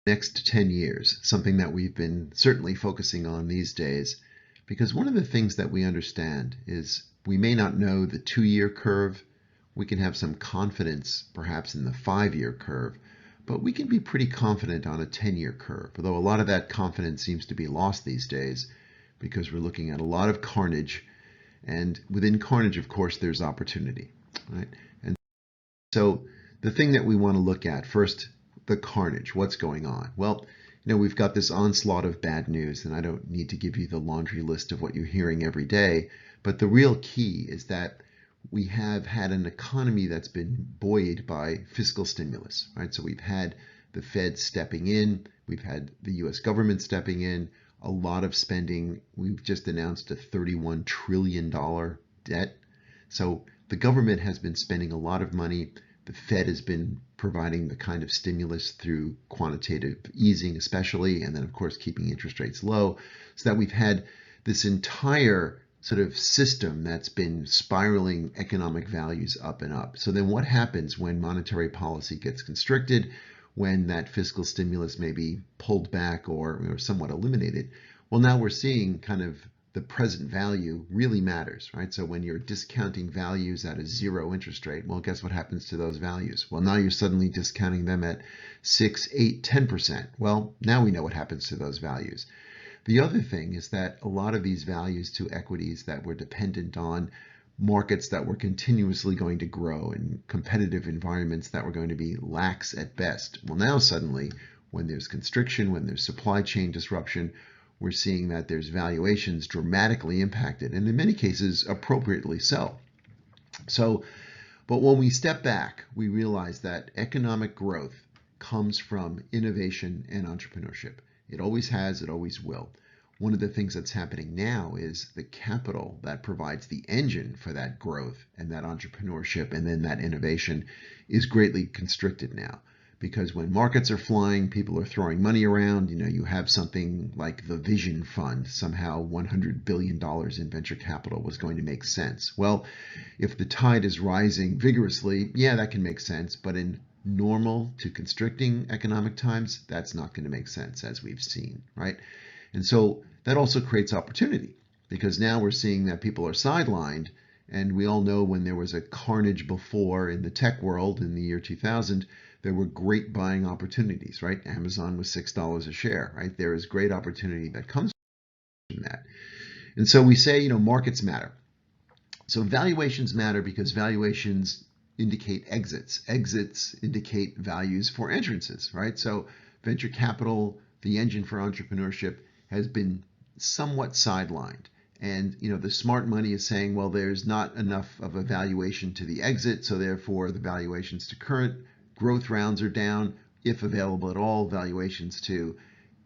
next 10 years, something that we've been certainly focusing on these days, because one of the things that we understand is we may not know the 2-year curve. We can have some confidence perhaps in the 5-year curve, but we can be pretty confident on a 10-year curve, although a lot of that confidence seems to be lost these days because we're looking at a lot of carnage, and within carnage, of course, there's opportunity, right? And so the thing that we want to look at first, the carnage, what's going on? Well, we've got this onslaught of bad news, and I don't need to give you the laundry list of what you're hearing every day, but the real key is that we have had an economy that's been buoyed by fiscal stimulus, right? So we've had the Fed stepping in, we've had the US government stepping in, a lot of spending. We've just announced a $31 trillion debt. So the government has been spending a lot of money. The Fed has been providing the kind of stimulus through quantitative easing especially, and then of course keeping interest rates low, so that we've had this entire sort of system that's been spiraling economic values up and up. So then what happens when monetary policy gets constricted, when that fiscal stimulus may be pulled back or somewhat eliminated? Well, now we're seeing kind of the present value really matters, right? So when you're discounting values at a 0 interest rate, well, guess what happens to those values? Well, now you're suddenly discounting them at 6, 8, 10%. Well, now we know what happens to those values. The other thing is that a lot of these values to equities that were dependent on markets that were continuously going to grow and competitive environments that were going to be lax at best. Well, now suddenly, when there's constriction, when there's supply chain disruption, we're seeing that there's valuations dramatically impacted, and in many cases, appropriately so. But when we step back, we realize that economic growth comes from innovation and entrepreneurship. It always has, it always will. One of the things that's happening now is the capital that provides the engine for that growth and that entrepreneurship and then that innovation is greatly constricted now. Because when markets are flying, people are throwing money around, you have something like the Vision Fund, somehow $100 billion in venture capital was going to make sense. Well, if the tide is rising vigorously, yeah, that can make sense, but in normal to constricting economic times, that's not going to make sense, as we've seen, right? And so that also creates opportunity, because now we're seeing that people are sidelined, and we all know when there was a carnage before in the tech world in the year 2000, there were great buying opportunities, right? Amazon was $6 a share, right? There is great opportunity that comes from that. And so we say, markets matter. So valuations matter because valuations indicate exits. Exits indicate values for entrances, right? So venture capital, the engine for entrepreneurship, has been somewhat sidelined. And the smart money is saying, well, there's not enough of a valuation to the exit, so therefore the valuations to current growth rounds are down, if available at all. Valuations to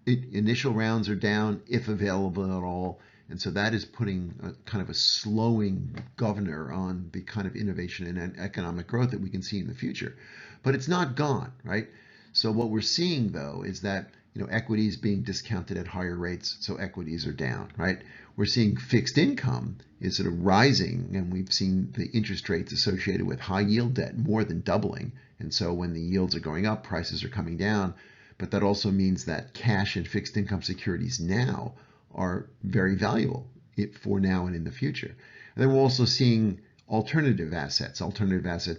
initial rounds are down, if available at all. And so that is putting a kind of a slowing governor on the kind of innovation and economic growth that we can see in the future. But it's not gone, right? So what we're seeing, though, is that equities being discounted at higher rates, so equities are down, right? We're seeing fixed income is sort of rising, and we've seen the interest rates associated with high yield debt more than doubling. And so when the yields are going up, prices are coming down. But that also means that cash and fixed income securities now are very valuable for now and in the future. And then we're also seeing alternative assets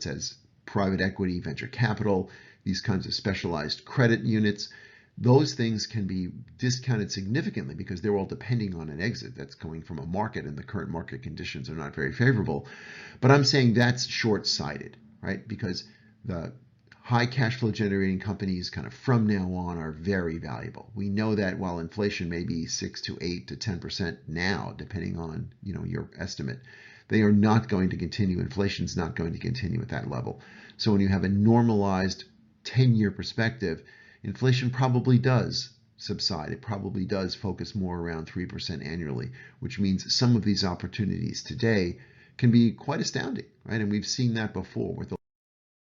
as private equity, venture capital, these kinds of specialized credit units. Those things can be discounted significantly because they're all depending on an exit that's coming from a market, and the current market conditions are not very favorable. But I'm saying that's short-sighted, right? Because the high cash flow generating companies kind of from now on are very valuable. We know that while inflation may be 6 to 8 to 10% now, depending on your estimate, they are not going to continue. Inflation's not going to continue at that level. So when you have a normalized 10-year perspective, inflation probably does subside. It probably does focus more around 3% annually, which means some of these opportunities today can be quite astounding, right? And we've seen that before with a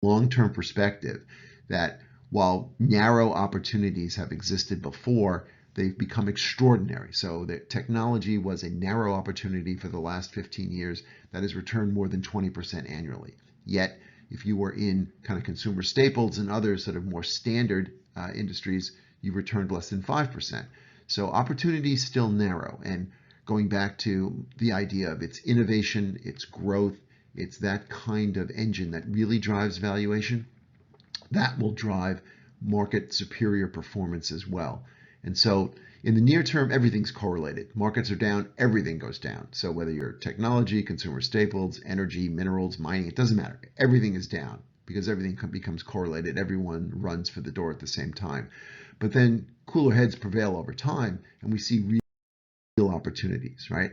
long-term perspective, that while narrow opportunities have existed before, they've become extraordinary. So the technology was a narrow opportunity for the last 15 years that has returned more than 20% annually. Yet, if you were in kind of consumer staples and other sort of more standard industries, you returned less than 5%. So opportunity is still narrow. And going back to the idea of its innovation, its growth, it's that kind of engine that really drives valuation, that will drive market superior performance as well. And so in the near term, everything's correlated. Markets are down, everything goes down. So whether you're technology, consumer staples, energy, minerals, mining, it doesn't matter. Everything is down because everything becomes correlated. Everyone runs for the door at the same time. But then cooler heads prevail over time, and we see real opportunities, right?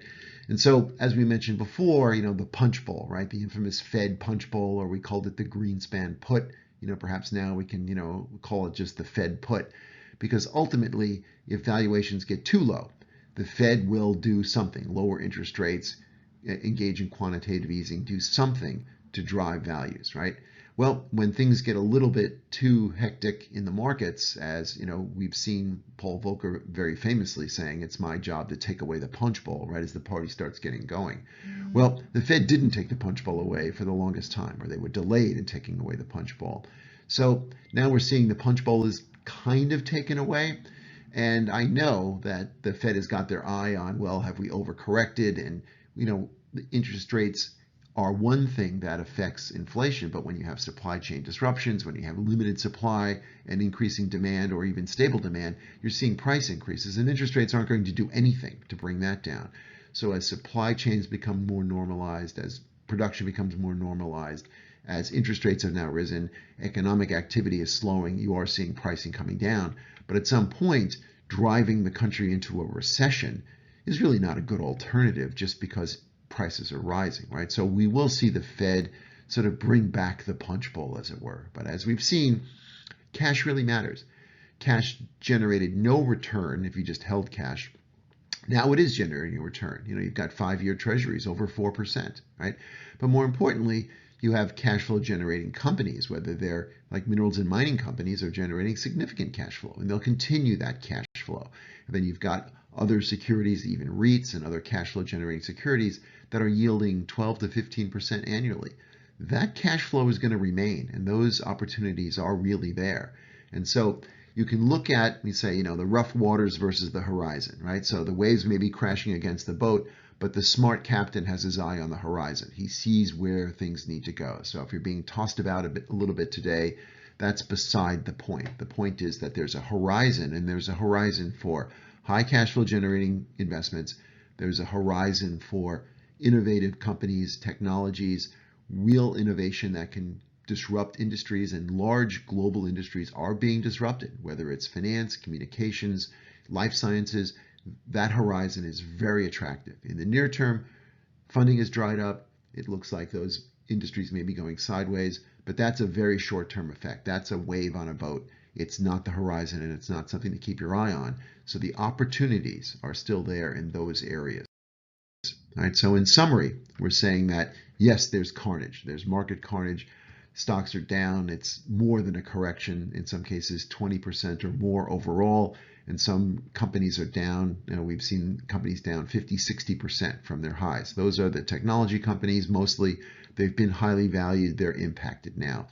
And so, as we mentioned before, the punch bowl, right? The infamous Fed punch bowl, or we called it the Greenspan put. Perhaps now we can, call it just the Fed put, because ultimately, if valuations get too low, the Fed will do something, lower interest rates, engage in quantitative easing, do something to drive values, right? Well, when things get a little bit too hectic in the markets, as we've seen Paul Volcker very famously saying, it's my job to take away the punch bowl, right, as the party starts getting going. Well, the Fed didn't take the punch bowl away for the longest time, or they were delayed in taking away the punch bowl. So now we're seeing the punch bowl is kind of taken away. And I know that the Fed has got their eye on, well, have we overcorrected? And, the interest rates are one thing that affects inflation, but when you have supply chain disruptions, when you have limited supply and increasing demand or even stable demand, you're seeing price increases, and interest rates aren't going to do anything to bring that down. So as supply chains become more normalized, as production becomes more normalized, as interest rates have now risen, economic activity is slowing, you are seeing pricing coming down. But at some point, driving the country into a recession is really not a good alternative just because prices are rising, right? So we will see the Fed sort of bring back the punch bowl, as it were. But as we've seen, cash really matters. Cash generated no return if you just held cash. Now it is generating a return. You've got 5-year treasuries over 4%, right? But more importantly, you have cash flow generating companies, whether they're like minerals and mining companies, are generating significant cash flow, and they'll continue that cash flow. And then you've got other securities, even REITs and other cash flow generating securities that are yielding 12 to 15% annually. That cash flow is going to remain, and those opportunities are really there. And so you can look at, we say, the rough waters versus the horizon, right? So the waves may be crashing against the boat, but the smart captain has his eye on the horizon. He sees where things need to go. So if you're being tossed about a little bit today, that's beside the point. The point is that there's a horizon, and there's a horizon for high cash flow generating investments. There's a horizon for innovative companies, technologies, real innovation that can disrupt industries, and large global industries are being disrupted, whether it's finance, communications, life sciences. That horizon is very attractive. In the near term, funding is dried up. It looks like those industries may be going sideways, but that's a very short-term effect. That's a wave on a boat. It's not the horizon, and it's not something to keep your eye on. So the opportunities are still there in those areas. All right, so in summary, we're saying that, yes, there's carnage. There's market carnage. Stocks are down. It's more than a correction. In some cases, 20% or more overall. And some companies are down. We've seen companies down 50, 60% from their highs. Those are the technology companies. Mostly, they've been highly valued. They're impacted now.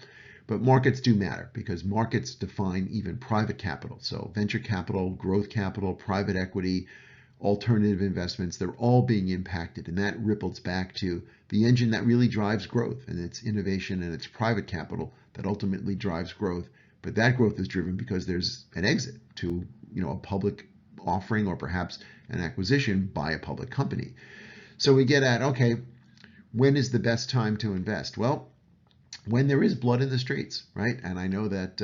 But markets do matter, because markets define even private capital. So venture capital, growth capital, private equity, alternative investments, they're all being impacted, and that ripples back to the engine that really drives growth, and it's innovation and it's private capital that ultimately drives growth. But that growth is driven because there's an exit to a public offering, or perhaps an acquisition by a public company. So we get at, okay, when is the best time to invest? Well, when there is blood in the streets, right? And I know that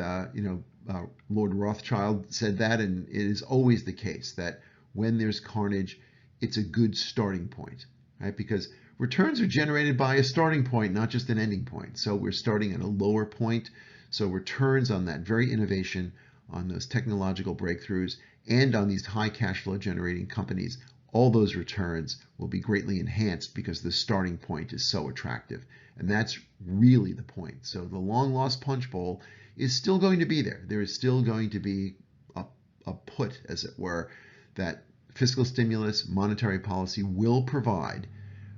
Lord Rothschild said that, and it is always the case that when there's carnage, it's a good starting point, right? Because returns are generated by a starting point, not just an ending point. So we're starting at a lower point. So returns on that very innovation, on those technological breakthroughs, and on these high cash flow generating companies, all those returns will be greatly enhanced because the starting point is so attractive. And that's really the point. So the long lost punch bowl is still going to be there. There is still going to be a put, as it were, that fiscal stimulus, monetary policy will provide.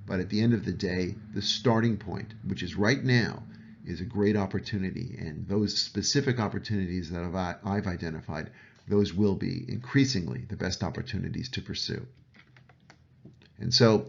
But at the end of the day, the starting point, which is right now, is a great opportunity. And those specific opportunities that I've identified those will be increasingly the best opportunities to pursue. And so,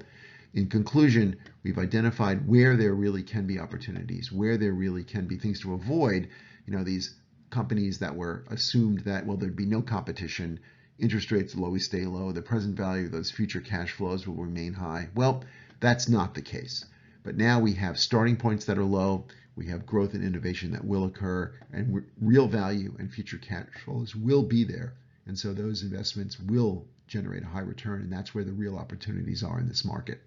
in conclusion, we've identified where there really can be opportunities, where there really can be things to avoid, these companies that were assumed that, well, there'd be no competition, interest rates will always stay low, the present value of those future cash flows will remain high. Well, that's not the case. But now we have starting points that are low, we have growth and innovation that will occur, and real value and future cash flows will be there. And so those investments will generate a high return, and that's where the real opportunities are in this market.